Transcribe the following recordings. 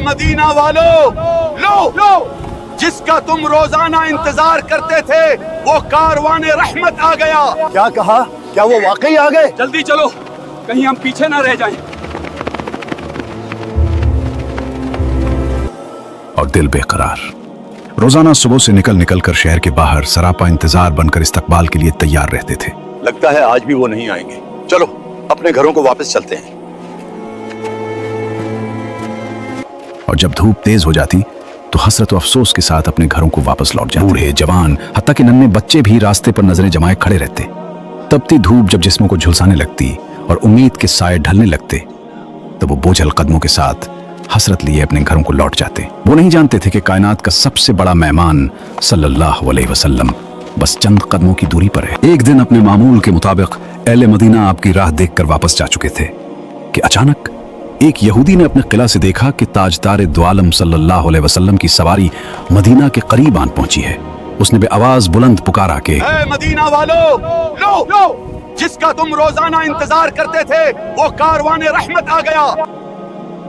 مدینہ والو، لو جس کا تم روزانہ انتظار کرتے تھے وہ کاروان رحمت آ گیا۔ کیا کہا؟ کیا وہ واقعی آ گئے؟ جلدی چلو کہیں ہم پیچھے نہ رہ جائیں۔ اور دل بے قرار روزانہ صبح سے نکل کر شہر کے باہر سراپا انتظار بن کر استقبال کے لیے تیار رہتے تھے۔ لگتا ہے آج بھی وہ نہیں آئیں گے، چلو اپنے گھروں کو واپس چلتے ہیں۔ اور جب دھوپ تیز ہو جاتی تو حسرت و افسوس کے ساتھ اپنے گھروں کو واپس لوٹ جاتے۔ بوڑھے جوان حتیٰ کہ ننھے بچے بھی راستے پر نظریں جمائے کھڑے رہتے۔ تپتی دھوپ جب جسموں کو جھلسانے لگتی اور امید کے سائے ڈھلنے لگتے تو وہ بوجھل قدموں کے ساتھ حسرت لیے اپنے گھروں کو لوٹ جاتے۔ وہ نہیں جانتے تھے کہ کائنات کا سب سے بڑا مہمان صلی اللہ علیہ وسلم بس چند قدموں کی دوری پر ہے۔ ایک دن اپنے معمول کے مطابق اہل مدینہ آپ کی راہ دیکھ کر واپس جا چکے تھے کہ اچانک ایک یہودی نے اپنے قلعہ سے دیکھا کہ تاجدار دو عالم صلی اللہ علیہ وسلم کی سواری مدینہ کے قریب آن پہنچی ہے۔ اس نے بے آواز بلند پکارا کہ اے مدینہ والو، لو جس کا تم روزانہ انتظار کرتے تھے وہ کاروان رحمت آ گیا۔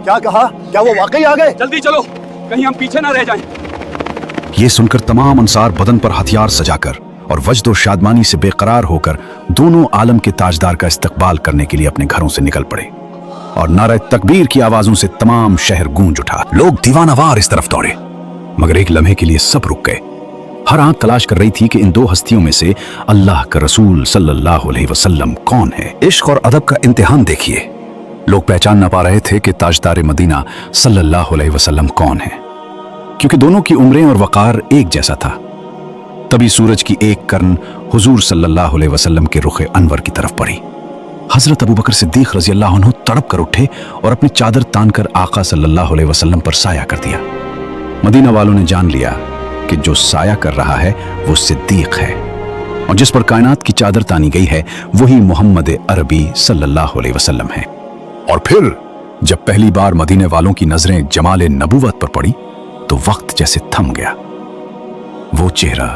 کیا کہا؟ کیا وہ واقعی آ گئے؟ جلدی چلو کہیں ہم پیچھے نہ رہ جائیں۔ یہ سن کر تمام انصار بدن پر ہتھیار سجا کر اور وجد و شادمانی سے بے قرار ہو کر دونوں عالم کے تاجدار کا استقبال کرنے کے لیے اپنے گھروں سے نکل پڑے اور نعرہ تکبیر کی آوازوں سے تمام شہر گونج اٹھا۔ لوگ دیوانہ وار اس طرف دوڑے مگر ایک لمحے کے لیے سب رک گئے۔ ہر آنکھ تلاش کر رہی تھی کہ ان دو ہستیوں میں سے اللہ کا رسول صلی اللہ علیہ وسلم کون ہے۔ عشق اور ادب کا امتحان دیکھیے، لوگ پہچان نہ پا رہے تھے کہ تاجدار مدینہ صلی اللہ علیہ وسلم کون ہے، کیونکہ دونوں کی عمریں اور وقار ایک جیسا تھا۔ تبھی سورج کی ایک کرن حضور صلی اللہ علیہ وسلم کے رخ انور کی طرف پڑی۔ حضرت ابوبکر صدیق رضی اللہ عنہ تڑپ کر اٹھے اور اپنی چادر تان کر آقا صلی اللہ علیہ وسلم پر سایہ کر دیا۔ مدینہ والوں نے جان لیا کہ جو سایہ کر رہا ہے وہ صدیق ہے، اور جس پر کائنات کی چادر تانی گئی ہے وہی محمد عربی صلی اللہ علیہ وسلم ہے۔ اور پھر جب پہلی بار مدینے والوں کی نظریں جمال نبوت پر پڑی تو وقت جیسے تھم گیا۔ وہ چہرہ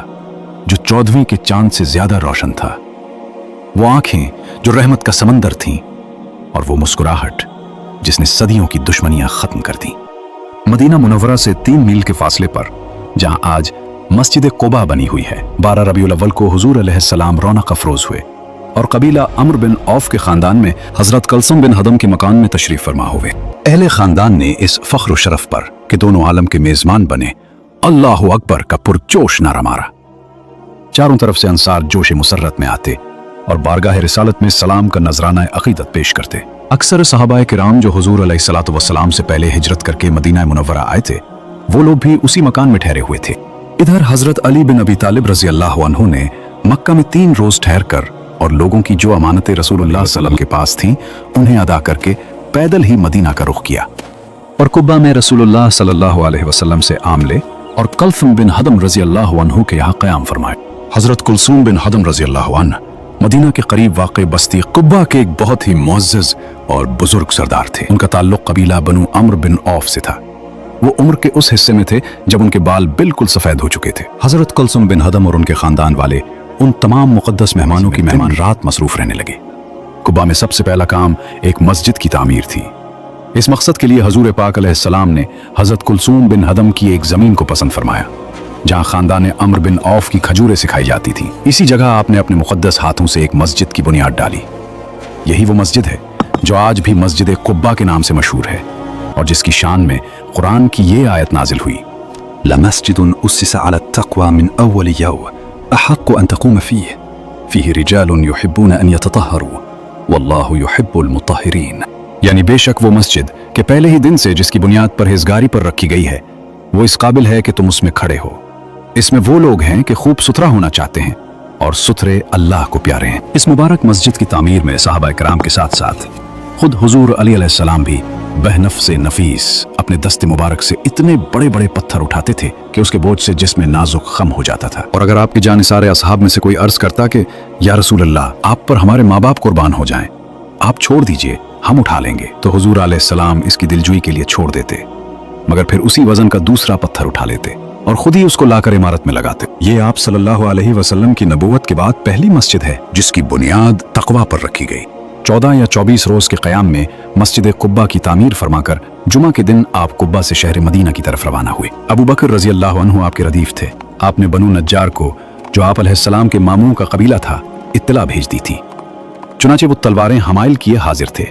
جو 14ویں کے چاند سے زیادہ روشن تھا، وہ آنکھیں جو رحمت کا سمندر تھیں، اور وہ مسکراہٹ جس نے صدیوں کی دشمنیاں ختم کر دیں۔ مدینہ منورہ سے 3 میل کے فاصلے پر جہاں آج مسجد قباء بنی ہوئی ہے، 12 ربیع الاول کو حضور علیہ السلام رونق افروز ہوئے اور قبیلہ عمرو بن عوف کے خاندان میں حضرت کلثم بن ہدم کے مکان میں تشریف فرما ہوئے۔ اہل خاندان نے اس فخر و شرف پر کہ دونوں عالم کے میزبان بنے اللہ اکبر کا پرجوش نعرہ مارا۔ چاروں طرف سے انصار جوش مسرت میں آتے اور بارگاہ رسالت میں سلام کا نذرانہ عقیدت پیش کرتے۔ اکثر صحابہ کرام جو حضور علیہ الصلوۃ والسلام سے پہلے ہجرت کر کے مدینہ منورہ آئے تھے وہ لوگ بھی اسی مکان میں ٹھہرے ہوئے تھے۔ ادھر حضرت علی بن ابی طالب رضی اللہ عنہ نے مکہ میں 3 روز ٹھہر کر اور لوگوں کی جو امانتیں رسول اللہ صلی اللہ علیہ وسلم کے پاس تھیں انہیں ادا کر کے پیدل ہی مدینہ کا رخ کیا، اور قباء میں رسول اللہ صلی اللہ علیہ وسلم سے عاملے اور کلثم بن ہدم رضی اللہ عنہ کے یہاں قیام فرمائے۔ حضرت کلثوم بن ہدم رضی اللہ عنہ مدینہ کے قریب واقع بستی قباء کے ایک بہت ہی معزز اور بزرگ سردار تھے۔ ان کا تعلق قبیلہ بنو عمرو بن عوف سے تھا۔ وہ عمر کے اس حصے میں تھے جب ان کے بال بالکل سفید ہو چکے تھے۔ حضرت کلثوم بن ہدم اور ان کے خاندان والے ان تمام مقدس مہمانوں کی مہمان رات مصروف رہنے لگے۔ قباء میں سب سے پہلا کام ایک مسجد کی تعمیر تھی۔ اس مقصد کے لیے حضور پاک علیہ السلام نے حضرت کلثوم بن ہدم کی ایک زمین کو پسند فرمایا جہاں خاندان عمرو بن عوف کی کھجوریں سکھائی جاتی تھیں۔ اسی جگہ آپ نے اپنے مقدس ہاتھوں سے ایک مسجد کی بنیاد ڈالی۔ یہی وہ مسجد ہے جو آج بھی مسجد قباء کے نام سے مشہور ہے اور جس کی شان میں قرآن کی یہ آیت نازل ہوئی، لَمَسْجِدٌ أُسِّسَ عَلَى التَّقْوَى مِنْ أَوَّلِ يَوْمٍ أَحَقُّ أَن تَقُومَ فِيهِ رِجَالٌ يُحِبُّونَ أَن يَتَطَهَّرُوا وَاللَّهُ يُحِبُّ الْمُطَّهِّرِينَ۔ یعنی بے شک وہ مسجد کہ پہلے ہی دن سے جس کی بنیاد پرہیزگاری پر رکھی گئی ہے وہ اس قابل ہے کہ تم اس میں کھڑے ہو۔ اس میں وہ لوگ ہیں کہ خوب ستھرا ہونا چاہتے ہیں اور ستھرے اللہ کو پیارے ہیں۔ اس مبارک مسجد کی تعمیر میں صحابہ کرام کے ساتھ ساتھ خود حضور علی علیہ السلام بھی بہنفس نفیس اپنے دست مبارک سے اتنے بڑے بڑے پتھر اٹھاتے تھے کہ اس کے بوجھ سے جسم نازک خم ہو جاتا تھا۔ اور اگر آپ کے جانثار اصحاب میں سے کوئی عرض کرتا کہ یا رسول اللہ آپ پر ہمارے ماں باپ قربان ہو جائیں، آپ چھوڑ دیجئے ہم اٹھا لیں گے، تو حضور علیہ السلام اس کی دلجوئی کے لیے چھوڑ دیتے مگر پھر اسی وزن کا دوسرا پتھر اٹھا لیتے اور خود ہی اس کو لا کر عمارت میں لگاتے۔ یہ آپ صلی اللہ علیہ وسلم کی نبوت کے بعد پہلی مسجد ہے جس کی بنیاد تقویٰ پر رکھی گئی۔ 14 या 24 रोज के क़याम में मस्जिद कुब्बा की तामीर फरमाकर जुमा के दिन आप कुब्बा से शहर मदीना की तरफ रवाना हुए। अबू बकर रजी अल्लाह अन्हु आपके रदीफ थे। आपने बनु नज्जार को, जो आप अलैहिस्सलाम के मामू का कबीला था, इत्तला भेज दी थी। चुनाचे वो तलवारें हमाइल किए हाजिर थे।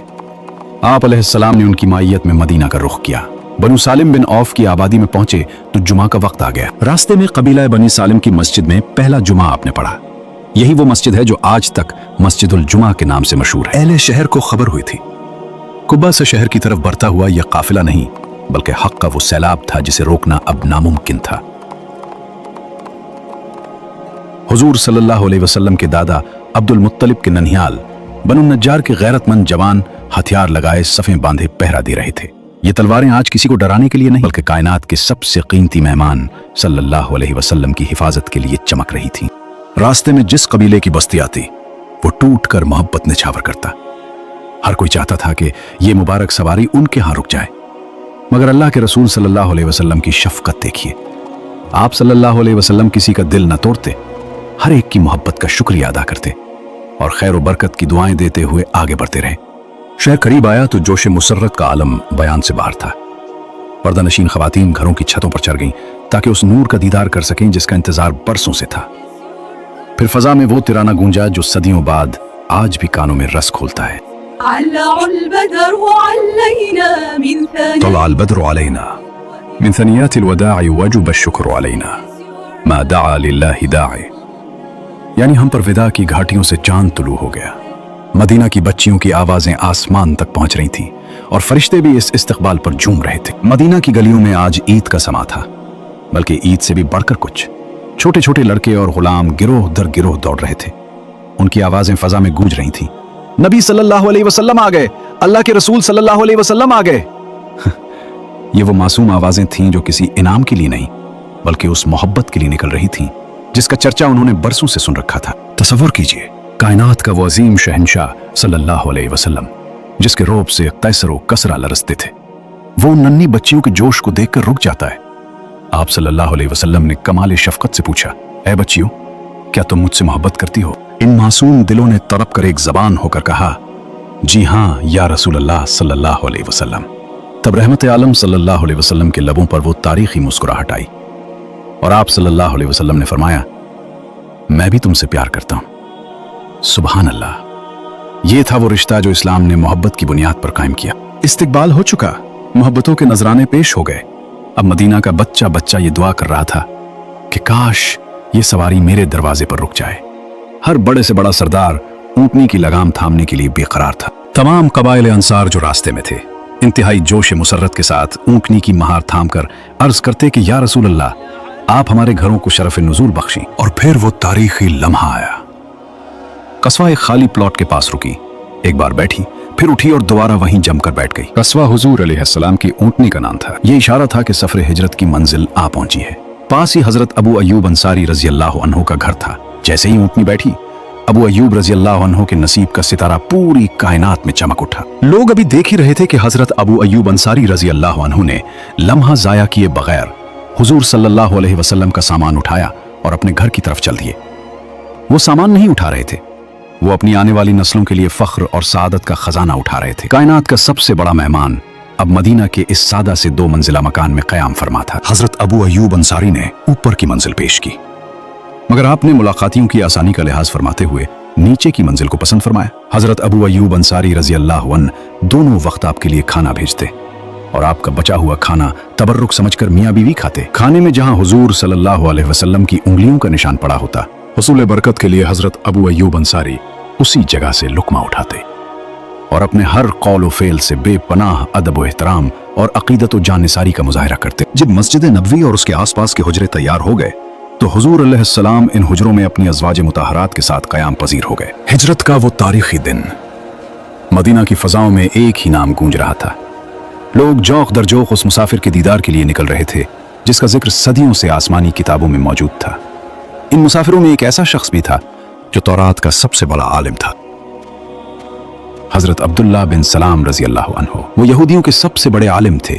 आप अलैहिस्सलाम ने उनकी माइयत में मदीना का रुख किया। बनु सालिम बिन औफ की आबादी में पहुंचे तो जुमा का वक्त आ गया। रास्ते में कबीला बनी सालिम की मस्जिद में पहला जुमा आपने पढ़ा। यही वो मस्जिद है जो आज तक मस्जिदुल जुमा के नाम से मशहूर है। अहले शहर को खबर हुई थी कुब्बा से शहर की तरफ बढ़ता हुआ यह काफिला नहीं बल्कि हक का वो सैलाब था जिसे रोकना अब नामुमकिन था। हुजूर सल्लल्लाहु अलैहि वसल्लम के दादा अब्दुल मुत्तलिब के ननिहाल बनु नज्जार के गैरतमंद जवान हथियार लगाए सफ़ें बांधे पहरा दे रहे थे। ये तलवारें आज किसी को डराने के लिए नहीं बल्कि कायनात के सबसे कीमती मेहमान सल्लल्लाहु अलैहि वसल्लम की हिफाजत के लिए चमक रही थी। रास्ते में जिस कबीले की बस्ती आती वो टूट कर मोहब्बत निछावर करता। हर कोई चाहता था कि ये मुबारक सवारी उनके यहाँ रुक जाए, मगर अल्लाह के रसूल सल्लल्लाहु अलैहि वसल्लम की शफकत देखिए। आप सल्लल्लाहु अलैहि वसल्लम किसी का दिल न तोड़ते, हर एक की मोहब्बत का शुक्रिया अदा करते और खैर व बरकत की दुआएं देते हुए आगे बढ़ते रहे। शहर करीब आया तो जोश मुसर्रत का आलम बयान से बाहर था। पर्दा नशीन खवातीन घरों की छतों पर चढ़ गईं ताकि उस नूर का दीदार कर सकें जिसका इंतजार बरसों से था। फिर फजा में वो तिराना गूंजा जो सदियों बाद आज भी कानों में रस खोलता है। तलअल बद्र अलैना मिन सनियातिल वदा'i वजब अश्शुक्र अलैना मा दआ लिल्लाहि दा'i। यानी हम पर विदा की घाटियों से चांद तुलू हो गया। मदीना की बच्चियों की आवाजें आसमान तक पहुंच रही थीं और फरिश्ते भी इस इस्तकबाल पर झूम रहे थे। मदीना की गलियों में आज ईद का समा था, बल्कि ईद से भी बढ़कर कुछ। छोटे छोटे लड़के और गुलाम गिरोह दर गिरोह दौड़ रहे थे। उनकी आवाजें फजा में गूंज रही थीं। नबी सल्लल्लाहु अलैहि वसल्लम आ गए, अल्लाह के रसूल सल्लल्लाहु अलैहि वसल्लम आ गए। ये वो मासूम आवाजें थीं जो किसी इनाम के लिए नहीं बल्कि उस मोहब्बत के लिए निकल रही थीं जिसका चर्चा उन्होंने बरसों से सुन रखा था। तसव्वुर कीजिए, कायनात का वो अजीम शहंशाह सल्लल्लाहु अलैहि वसल्लम जिसके रोब से कैसर व कसरा लरसते थे, वो उन नन्ही बच्चियों के जोश को देखकर रुक जाता है। आप सल्लल्लाहु अलैहि वसल्लम ने कमाल शफकत से पूछा, ऐ बच्चियों, क्या तुम मुझसे मोहब्बत करती हो? इन मासूम दिलों ने तड़प कर एक जबान होकर कहा, जी हाँ या रसूल अल्लाह सल्लल्लाहु अलैहि वसल्लम। तब रहमत आलम सल्लल्लाहु अलैहि वसल्लम के लबों पर वो तारीखी मुस्कुराहट आई और आप सल्लल्लाहु अलैहि वसल्लम ने फरमाया, मैं भी तुमसे प्यार करता हूं। सुभान अल्लाह। ये था वो रिश्ता जो इस्लाम ने मोहब्बत की बुनियाद पर कायम किया। इस्तिकबाल हो चुका, मोहब्बतों के नजराने पेश हो गए। अब मदीना का बच्चा बच्चा ये दुआ कर रहा था कि काश ये सवारी मेरे दरवाजे पर रुक जाए। हर बड़े से बड़ा सरदार ऊंटनी की लगाम थामने के लिए बेकरार था। तमाम कबाइल अंसार जो रास्ते में थे इंतहाई जोश मुसर्रत के साथ ऊंटनी की महार थामकर अर्ज करते कि या रसूल अल्लाह, आप हमारे घरों को शरफ नुज़ूल बख्शी। और फिर वो तारीखी लम्हा आया। कस्वा एक खाली प्लॉट के पास रुकी, एक बार बैठी, फिर उठी और दोबारा वहीं जमकर बैठ गई। कस्वा हुजूर अलैहिस्सलाम की ऊंटनी का नाम था। ये इशारा था कि सफर हिजरत की मंजिल आ पहुंची है। पास ही हजरत अबू अय्यूब अंसारी रजी अल्लाह अन्हु का घर था। जैसे ही ऊंटनी बैठी, अबू अय्यूब रजी अल्लाह अन्हु के नसीब का सितारा पूरी कायनात में चमक उठा। लोग अभी देख ही रहे थे कि हजरत अबू अय्यूब अंसारी रजी अल्लाह अन्हु ने लम्हा जाया किए बगैर हुजूर सल्लल्लाहु अलैहि वसल्लम का सामान उठाया और अपने घर की तरफ चल दिए। वो सामान नहीं उठा रहे थे, वो अपनी आने वाली नस्लों के लिए फख्र और सादत का खजाना उठा रहे थे। कायनात का सबसे बड़ा मेहमान अब मदीना के इस सादा से 2 मंजिला मकान में क़याम फरमा था। हजरत अबू अय्यूब अंसारी ने ऊपर की मंजिल पेश की, मगर आपने मुलाकातियों की आसानी का लिहाज फरमाते हुए नीचे की मंजिल को पसंद फरमाया। हजरत अबू अय्यूब अंसारी रजी अल्लाह अन्हु दोनों वक्त आपके लिए खाना भेजते और आपका बचा हुआ खाना तबर्रुक समझकर मियाँ बीवी खाते। खाने में जहाँ हुजूर सल्लल्लाहु अलैहि वसल्लम की उंगलियों का निशान पड़ा होता, हुसूल बरकत के लिए हजरत अबू अय्यूब अंसारी उसी जगह से लुकमा उठाते और अपने हर कौल व फेल से बेपनाह अदब व एहतराम और अकीदत व जानिसारी का मुजाहिरा करते। जब मस्जिद नबवी और उसके आसपास के हुजरे तैयार हो गए तो हुजूर अलैहिस्सलाम इन हुजरों में अपनी अज़वाज मुताहरात के साथ क़याम पजीर हो गए। हिजरत का वो तारीखी दिन। मदीना की फ़ज़ाओं में एक ही नाम गूंज रहा था। लोग जौक दर जौक उस मुसाफिर के दीदार के लिए निकल रहे थे जिसका जिक्र सदियों से आसमानी किताबों में मौजूद था। इन मुसाफिरों में एक ऐसा शख्स भी था जो तौरात का सबसे बड़ा आलिम था, हजरत अब्दुल्ला बिन सलाम रजी अल्लाह अन्हु। वो यहूदियों के सबसे बड़े आलिम थे।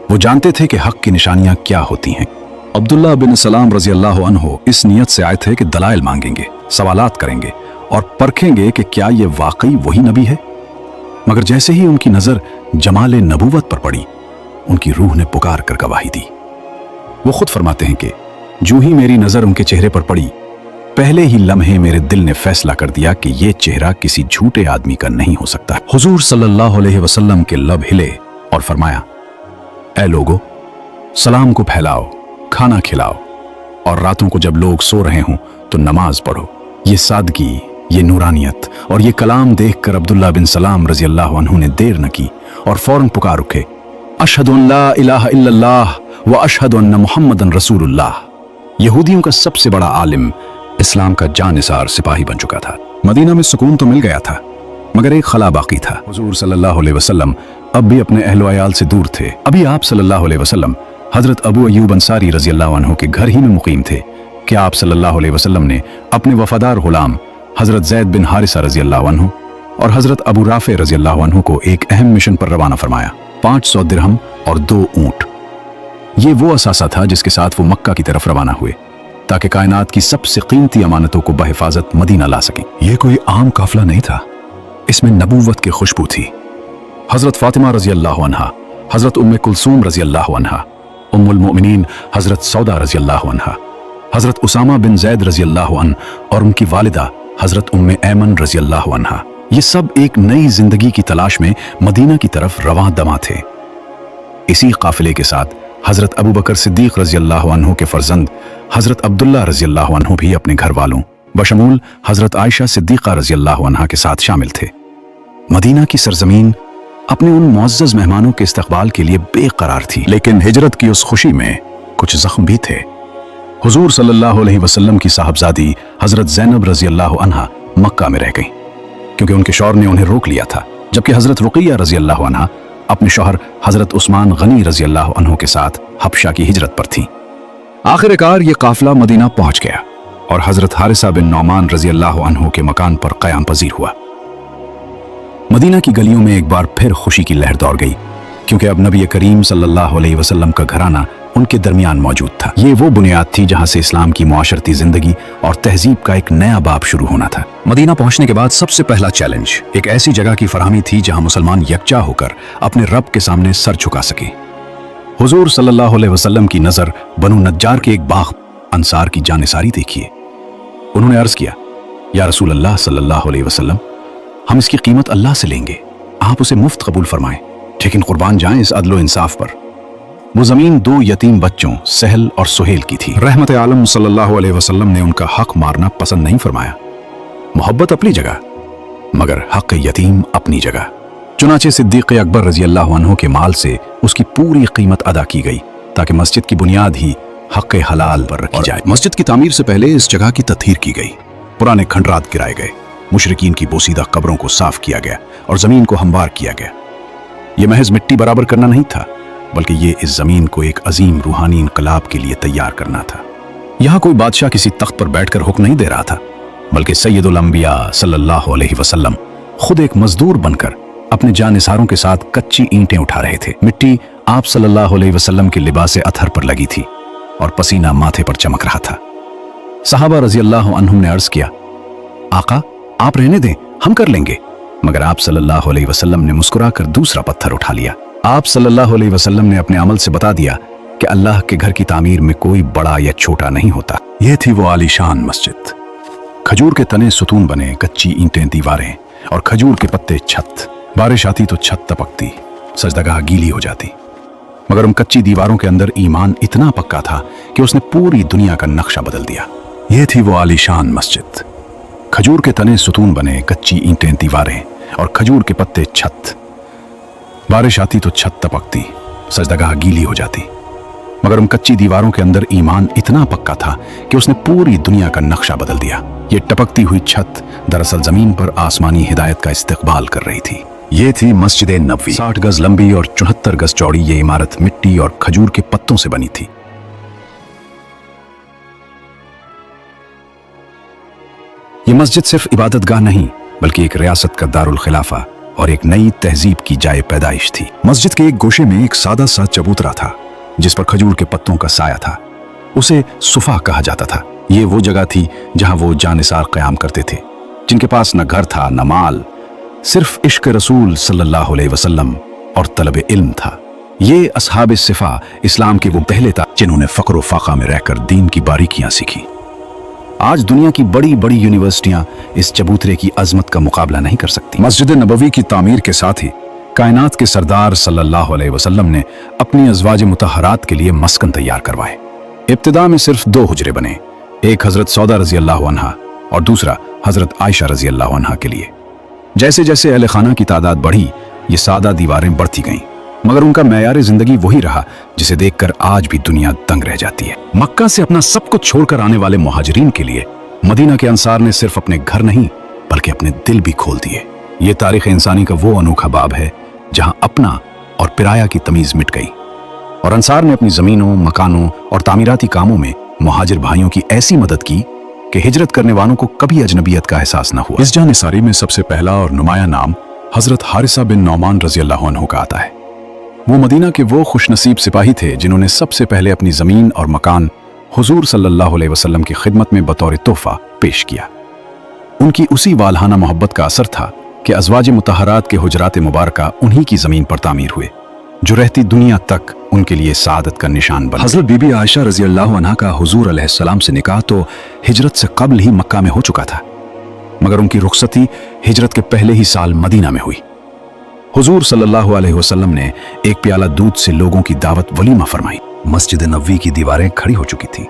वो जानते थे कि हक की निशानियां क्या होती हैं। अब्दुल्ला बिन सलाम रजी अल्लाह अन्हु इस नियत से आए थे कि दलाइल मांगेंगे, सवालात करेंगे और परखेंगे कि क्या ये वाकई वही नबी है। मगर जैसे ही उनकी नजर जमाले नबूवत पर पड़ी, उनकी रूह ने पुकार कर गवाही दी। वो खुद फरमाते हैं कि जो ही मेरी नजर उनके चेहरे पर पड़ी, पहले ही लम्हे मेरे दिल ने फैसला कर दिया कि ये चेहरा किसी झूठे आदमी का नहीं हो सकता। हुजूर सल्लल्लाहु अलैहि वसल्लम के लब हिले और फरमाया, ऐ लोगो, सलाम को फैलाओ, खाना खिलाओ, और रातों को जब लोग सो रहे हों तो नमाज पढ़ो। ये सादगी, ये नूरानियत और ये कलाम देखकर अब्दुल्ला बिन सलाम रजी अल्लाह अन्हु ने देर न की और फौरन पुकार उठे, अशहदु अन ला इलाहा इल्लल्लाह व अशहदु अन्ना मुहम्मदन रसूलुल्लाह। यहूदियों का सबसे बड़ा आलिम, इस्लाम का जानिसार सिपाही बन चुका था। मदीना में सुकून तो मिल गया था, मगर एक खला बाकी था। हुजूर सल्लल्लाहु अलैहि वसल्लम अब भी अपने अहलो अयाल से दूर थे। अभी आप सल्लल्लाहु अलैहि वसल्लम हजरत अबू अय्यूब अंसारी रजी अल्लाह अन्हु के घर ही में मुकीम थे कि आप सल्लल्लाहु अलैहि वसल्लम ने अपने वफादार गुलाम हजरत जैद बिन हारिसा रजी अल्लाह अन्हु और हजरत अबू राफे रजी अल्लाह अन्हु को एक अहम मिशन पर रवाना फरमाया। 500 दिरहम और 2 ऊंट, ये वो असासा था जिसके साथ वो मक्का की तरफ रवाना हुए ताकि कायनात की सबसे कीमती अमानतों को बहिफाजत मदीना ला सकें। यह कोई आम काफिला नहीं था, इसमें नबूवत की खुशबू थी। हजरत फातिमा रजी अल्लाह अन्हा, हजरत उम्मे कुलसूम रजी अल्लाह अन्हा, उम्मुल मोमिनीन हजरत सौदा रजी अल्लाह अन्हा, हजरत उसामा बिन जैद रजी अल्लाह अन्ह और उनकी वालिदा हजरत उम्मे ऐमन रजी अल्लाह अन्हा, ये सब एक नई जिंदगी की तलाश में मदीना की तरफ रवां दमा थे। इसी काफिले के साथ हजरत अबू बकर सिद्दीक रजी अल्लाह अन्हु के फर्जंद हजरत अब्दुल्ला रजी अल्लाह अन्हु भी अपने घर वालों बशमूल हजरत आयशा सिद्दीका रजी अल्लाह अन्हा के साथ शामिल थे। मदीना की सरजमीन अपने उन मुअज़्ज़ज़ मेहमानों के इस्तकबाल के लिए बेकरार थी, लेकिन हिजरत की उस खुशी में कुछ जख्म भी थे। हुजूर सल्लल्लाहु अलैहि वसल्लम की साहबजादी हजरत ज़ैनब रजी अल्लाह अन्हा मक्का में रह गईं क्योंकि उनके शौहर ने उन्हें रोक लिया था, जबकि हजरत रुक़ैया रजी अल्लाह अन्हा अपने शौहर हजरत उस्मान गनी रजी अल्लाह अन्हु के साथ हबशा की हिजरत पर थी। आखिरकार ये काफिला मदीना पहुंच गया और हजरत हारिसा बिन नौमान रजी अल्लाह अन्हु के मकान पर क़याम पजीर हुआ। मदीना की गलियों में एक बार फिर खुशी की लहर दौड़ गई क्योंकि अब नबी करीम सल्लल्लाहु अलैहि वसल्लम का घराना उनके दरमियान मौजूद था। ये वो बुनियाद थी जहां से इस्लाम की मुआशरती जिंदगी और तहजीब का एक नया बाब शुरू होना था। मदीना पहुंचने के बाद सबसे पहला चैलेंज एक ऐसी जगह की फरहमी थी जहां मुसलमान यकजा होकर अपने रब के सामने सर झुका सके। हुजूर सल्लल्लाहु अलैहि वसल्लम की नजर बनु नज्जार के एक बाग अंसार की जानिसारी देखिए। उन्होंने अर्ज किया, या रसूल अल्लाह सल्लल्लाहु अलैहि वसल्लम, हम इसकी कीमत अल्लाह से लेंगे, आप उसे मुफ्त कबूल फरमाएं, लेकिन कुर्बान जाएं इस अदलो इंसाफ पर। वो जमीन 2 यतीम बच्चों सहल और सुहेल की थी। रहमत आलम सल्लल्लाहु अलैहि वसल्लम ने उनका हक मारना पसंद नहीं फरमाया। मोहब्बत अपनी जगह, मगर हक यतीम अपनी जगह। चुनाचे सिद्दीक अकबर रजी अल्लाह अन्हु के माल से उसकी पूरी कीमत अदा की गई ताकि मस्जिद की बुनियाद ही हक हलाल पर रखी जाए। मस्जिद की तामीर से पहले इस जगह की तत्हीर की गई, पुराने खंडरात गिराए गए, मुशरिकीन की बोसीदा कब्रों को साफ किया गया और जमीन को हमवार किया गया। यह महज मिट्टी बराबर करना नहीं था, बल्कि ये इस जमीन को एक अजीम रूहानी इनकलाब के लिए तैयार करना था। यहाँ कोई बादशाह किसी तख्त पर बैठकर हुक्म नहीं दे रहा था, बल्कि सैयदुल अंबिया सल्लल्लाहु अलैहि वसल्लम खुद एक मजदूर बनकर अपने जानिसारों के साथ कच्ची ईंटें उठा रहे थे। मिट्टी आप सल्लल्लाहु अलैहि वसल्लम के लिबास अतहर पर लगी थी और पसीना माथे पर चमक रहा था। सहाबा रजी अल्लाह अन्हुम ने अर्ज किया, आका आप रहने दें, हम कर लेंगे। मगर आप सल्लल्लाहु अलैहि वसल्लम ने मुस्कुराकर दूसरा पत्थर उठा लिया। आप सल्लल्लाहु अलैहि वसल्लम ने अपने अमल से बता दिया कि अल्लाह के घर की तामीर में कोई बड़ा या छोटा नहीं होता। यह थी वो आलीशान मस्जिद, खजूर के तने सुतून बने, कच्ची ईंटें दीवारें और खजूर के पत्ते छत। बारिश आती तो छत टपकती, सजदगाह गीली हो जाती, मगर उन कच्ची दीवारों के अंदर ईमान इतना पक्का था कि उसने पूरी दुनिया का नक्शा बदल दिया। यह थी वो आलीशान मस्जिद, खजूर के तने सुतून बने, कच्ची ईंटें दीवारें और खजूर के पत्ते छत। बारिश आती तो छत टपकती, सजदगाह गीली हो जाती, मगर उन कच्ची दीवारों के अंदर ईमान इतना पक्का था कि उसने पूरी दुनिया का नक्शा बदल दिया। ये टपकती हुई छत दरअसल जमीन पर आसमानी हिदायत का इस्तकबाल कर रही थी। ये थी मस्जिद नबवी। 60 गज लंबी और 74 गज चौड़ी ये इमारत मिट्टी और खजूर के पत्तों से बनी थी। ये मस्जिद सिर्फ इबादतगाह नहीं, बल्कि एक रियासत का दारुल खिलाफा और एक नई तहजीब की जाए पैदाइश थी। मस्जिद के एक गोशे में एक सादा सा चबूतरा था जिस पर खजूर के पत्तों का साया था। उसे सुफा कहा जाता था। ये वो जगह थी जहां वो जानिसार क़याम करते थे। जिनके पास न घर था न माल, सिर्फ इश्क रसूल सल्लल्लाहु अलैहि वसल्लम और तलब इल्म था। ये असहाब सिफा इस्लाम के वो पहले था जिन्होंने फक्र फाका में रहकर दीन की बारीकियां सीखी। आज दुनिया की बड़ी बड़ी यूनिवर्सिटियां इस चबूतरे की अजमत का मुकाबला नहीं कर सकती। मस्जिद नबवी की तामीर के साथ ही कायनात के सरदार सल्लल्लाहु अलैहि वसल्लम ने अपनी अज़वाज मुतहरात के लिए मस्कन तैयार करवाए। इब्तिदा में सिर्फ 2 हुजरे बने, एक हजरत सौदा रजी अल्लाह अन्हा और दूसरा हजरत आयशा रजी अल्लाह अन्हा के लिए। जैसे जैसे अहले खाना की तादाद बढ़ी, ये सादा दीवारें बढ़ती गईं, मगर उनका मेयार जिंदगी वही रहा जिसे देखकर आज भी दुनिया दंग रह जाती है। मक्का से अपना सब कुछ छोड़कर आने वाले मुहाजिरीन के लिए मदीना के अंसार ने सिर्फ अपने घर नहीं बल्कि अपने दिल भी खोल दिए। ये तारीख इंसानी का वो अनोखा बाब है जहां अपना और पिराया की तमीज मिट गई और अंसार ने अपनी जमीनों, मकानों और तामीराती कामों में मुहाजिर भाइयों की ऐसी मदद की कि हिजरत करने वालों को कभी अजनबियत का एहसास न हुआ। इस जानिसारी में सबसे पहला और नुमाया नाम हजरत हारिसा बिन नौमान रजी अल्लाह अन्हु का आता है। वो मदीना के वो खुशनसीब सिपाही थे जिन्होंने सबसे पहले अपनी जमीन और मकान हुजूर सल्लल्लाहु अलैहि वसल्लम की खिदमत में बतौर तोहफा पेश किया। उनकी उसी वालहाना मोहब्बत का असर था कि अज़वाज मुतहरात के हुजरात मुबारका उन्हीं की जमीन पर तामीर हुए, जो रहती दुनिया तक उनके लिए सादत का निशान बना। हजरत बीबी आयशा रजी अल्लाह अन्हा का हुजूर अलैहिस्सलाम से निकाह तो हिजरत से कबल ही मक्का में हो चुका था, मगर उनकी रुखसती हिजरत के पहले ही साल मदीना में हुई। हुजूर सल्लल्लाहु अलैहि वसल्लम ने एक प्याला दूध से लोगों की दावत वलीमा फरमाई। मस्जिद नबवी की दीवारें खड़ी हो चुकी थी,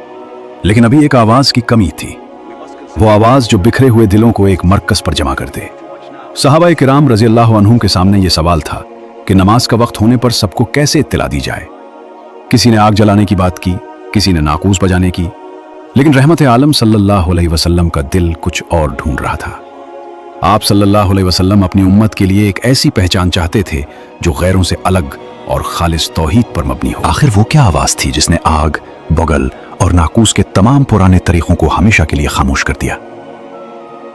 लेकिन अभी एक आवाज की कमी थी, वो आवाज जो बिखरे हुए दिलों को एक मरकज पर जमा कर दे। सहाबा किराम रजी अल्लाह अन्हुम के सामने यह सवाल था कि नमाज का वक्त होने पर सबको कैसे इत्तला दी जाए। किसी ने आग जलाने की बात की, किसी ने नाकूस बजाने की, लेकिन रहमत आलम सल्लल्लाहु अलैहि वसल्लम का दिल कुछ और ढूंढ रहा था। आप सल्लल्लाहु अलैहि वसल्लम अपनी उम्मत के लिए एक ऐसी पहचान चाहते थे जो गैरों से अलग और खालिस तौहीद पर मबनी हो। आखिर वो क्या आवाज थी जिसने आग, बगल और नाकूस के तमाम पुराने तरीकों को हमेशा के लिए खामोश कर दिया?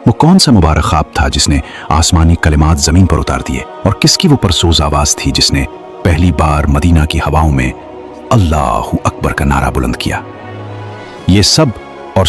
वो कौन सा मुबारक ख्वाब था जिसने आसमानी कलिमात जमीन पर उतार दिए? और किसकी वो परसोज आवाज थी जिसने पहली बार मदीना की हवाओं में अल्लाहु अकबर का नारा बुलंद किया? ये सब और